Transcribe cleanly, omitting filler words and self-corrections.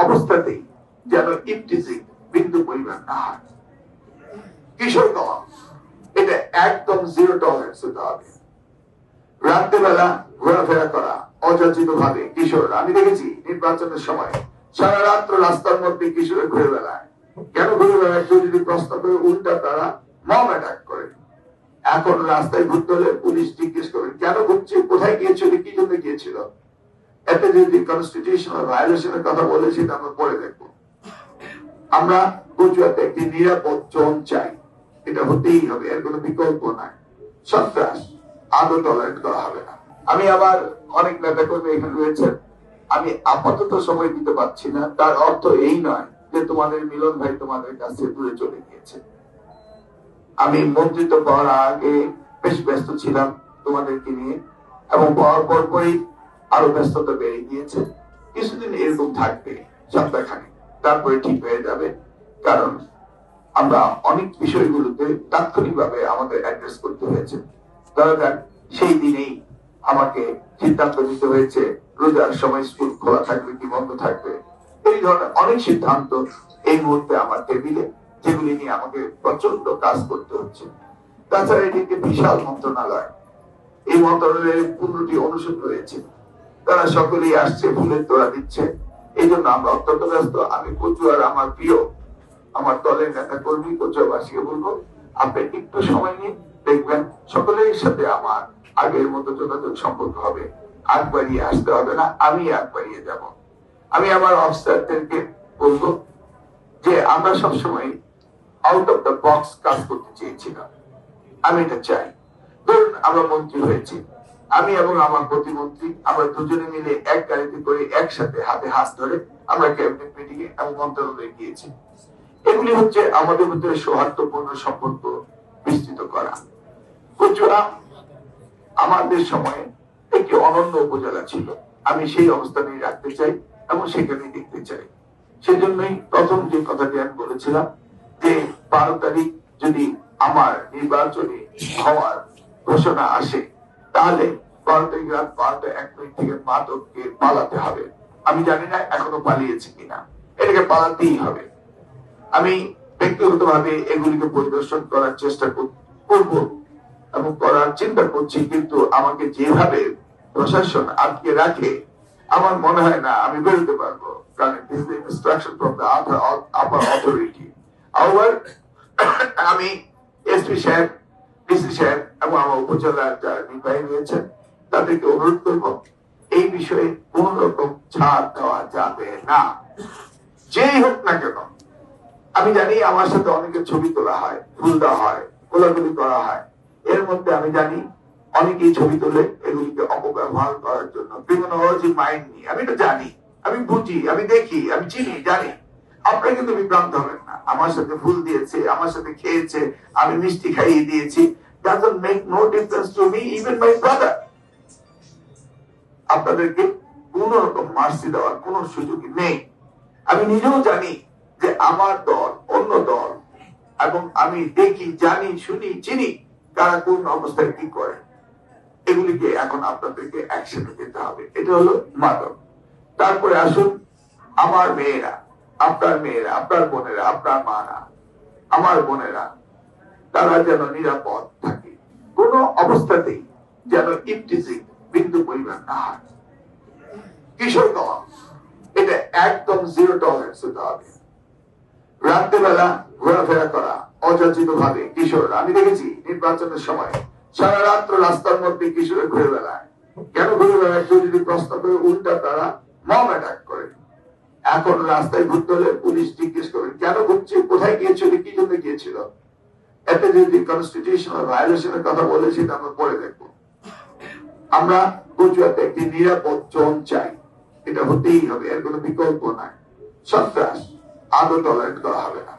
অবস্থাতেই যেন ইফটিজিং বিন্দু পরিমাণ না হয়। কিশোরগঞ্জ এটা একদম 0 টলারেন্স হতে হবে। রাত্রেবেলা ঘোরাফেরা করা অযাচিত ভাবে কিশোর, আমি দেখেছি নির্বাচনের সময় সারা রাত্র রাস্তার মধ্যে কিশোরে ঘুরে বেড়ায়। কেন ঘুরে বেড়ায়? কেউ যদি প্রশ্ন করে উল্টা তারা মব অ্যাটাক করে। এখন রাস্তায় ঘুরতে হলে পুলিশ জিজ্ঞেস করে কেন ঘুরছে, কোথায় গিয়েছিল, কি জন্য গিয়েছিল। এতে যদি কনস্টিটিউশনাল ভায়োলেশনের কথা বলেছি আমরা পরে দেখবো। আমরা কচুয়াতে একটি নিরাপদ জোন চাই, এটা হতেই হবে, এর কোনো বিকল্প নাই। সন্ত্রাস আদৌ টলারেট করা হবে না। আমি আবার অনেক নেতা কর্মী এখানে রয়েছেন, আমি আপাতত সময় দিতে পারছি না, তার অর্থ এই নয় যে তোমাদের মিলন ভাই তোমাদের কাছে দূরে চলে গিয়েছে। আমি মন্ত্রিত্ব পাওয়ার আগে বেশ ব্যস্ত ছিলাম তোমাদেরকে নিয়ে, এবং পাওয়ার পরপরই আরো ব্যস্ততা বেড়ে গিয়েছে। কিছুদিন এরকম থাকবে, সপ্তাহখানেক, তারপরে ঠিক হয়ে যাবে। কারণ আমরা অনেক বিষয়গুলোতে তাৎক্ষণিকভাবে আমাদের অ্যাড্রেস করতে হয়েছে। ধরা যাক সেই দিনেই আমাকে সিদ্ধান্ত নিতে হয়েছে রোজার সময় স্কুল খোলা থাকবে কি বন্ধ থাকবে। এই ধরনের অনেক সিদ্ধান্ত এই মুহূর্তে আমার টেবিলে, যেগুলি নিয়ে আমাকে প্রচন্ড কাজ করতে হচ্ছে। তাছাড়া এটি একটি বিশাল মন্ত্রণালয়, এই মন্ত্রণালয়ের 15টি অনুষদ রয়েছে, তারা সকলেই আসছে, ফুলের তোড়া দিচ্ছে। এই জন্য আমরা অত্যন্ত ব্যস্ত। আমি কচুয়ার আমার প্রিয় আমার দলের নেতা কর্মী কচুয়াবাসীকে বলবো, আপনি একটু সময় নিয়ে দেখবেন সকলের সাথে আমার আগের মতো যোগাযোগ সম্পর্ক হবে। আগ বাড়িয়ে আসতে হবে না, আমি আগ বাড়িয়ে যাব। আমি আমার অফিসারদেরকে বলবো যে আমরা সবসময় আউট অফ দ্য বক্স কাজ করতে চেয়েছিলাম, আমি এটা চাই। ধরুন আমরা মন্ত্রী হয়েছি, আমি এবং আমার প্রতিমন্ত্রী আমরা দুজনে মিলে এক গাড়িতে করে একসাথে হাতে হাত ধরে আমরা ক্যাবিনেট মিটিং এ এবং মন্ত্রণালয়ে গিয়েছি। এগুলি হচ্ছে আমাদের ভিতরে সৌহার্দ্যপূর্ণ সম্পর্ক বিস্তৃত করা। কচুয়া আমাদের সময়ে একটি অনন্য উপজেলা ছিল, আমি সেই অবস্থানে রাখতে চাই এবং সেখানে দেখতে চাই। সেজন্যই প্রথম যে কথাটি আমি বলেছিলাম যে 12 তারিখ যদি আমার নির্বাচনে হওয়ার ঘোষণা আসে, তাহলে 12 তারিখ রাত 12:01 থেকে মাদককে পালাতে হবে। আমি জানি না এখনো পালিয়েছে কিনা, এটাকে পালাতেই হবে। আমি ব্যক্তিগত ভাবে এগুলিকে পরিদর্শন করার চেষ্টা করব এবং করার চিন্তা করছি, কিন্তু আমাকে যেভাবে প্রশাসন আটকে রাখে আমার মনে হয় না আমি বেরোতে পারবো, কারণ this is instruction from the upper authority. আবার আমি এসপি সাহেব, ডিসি সাহেব এবং আমার উপজেলার যারা নির্বাহী রয়েছেন তাদেরকে অনুরোধ করব এই বিষয়ে কোন রকম ছাড় দেওয়া যাবে না, যেই হোক না কেন। আমি জানি আমার সাথে অনেকের ছবি তোলা হয়, ফুল দেওয়া হয়, গোলাগুলি করা হয়। এর মধ্যে আমি জানি অনেকেই ছবি তোলে এগুলিকে অপব্যবহার করার জন্য, ক্রিমিনোলজি মাইন্ড নিয়ে। আমি তো জানি, আমি বুঝি, আমি দেখি, আমি চিনি, জানি। আপনারা কিন্তু বিভ্রান্ত হবেন না। আমার সাথে ফুল দিয়েছে, আমার সাথে খেয়েছে, আমি মিষ্টি খাইয়ে দিয়েছি, doesn't make no difference to me, even my brother। আপনাদেরকে কোন রকম মার্সি দেওয়ার কোন সুযোগ নেই। আমি নিজেও জানি যে আমার দল অন্য দল, এবং আমি দেখি, জানি, শুনি, চিনি কারা কোন অবস্থায় কি করে। এগুলিকে এখন আপনাদেরকে অ্যাকশনে যেতে হবে। এটা হলো মাদক। তারপরে আসুন আমার মেয়েরা, আপনার মেয়েরা, আপনার বোনেরা, আপনার মারা, আমার বোনেরা, তারা যেন নিরাপদ থাকে। কোন অবস্থাতেই যেন ইফটিজিং বিন্দু পরিমাণ না হয়। কিশোরগঞ্জ এটা একদম 0 টলারেন্স হতে হবে। রাত্রেবেলা ঘোরাফেরা করা অযাচিত ভাবে কিশোর, আমি দেখেছি নির্বাচনের সময় সারা রাত্র রাস্তার মধ্যে কিশোরে ঘুরে বেড়ায়। কেন ঘুরে বেড়ায়? কেউ যদি প্রশ্ন করে উল্টা তারা মব অ্যাটাক করে। এখন রাস্তায় ঘুরতে হলে পুলিশ জিজ্ঞেস করে কেন ঘুরছে, কোথায় গিয়েছিল, কি জন্য গিয়েছিল। এতে যদি কনস্টিটিউশনাল ভায়োলেশনের কথা বলেছি আমরা পরে দেখবো। আমরা কচুয়াতে একটি নিরাপদ জোন চাই, এটা হতেই হবে, এর কোনো বিকল্প নাই। সন্ত্রাস আদৌ টলারেট করা হবে না।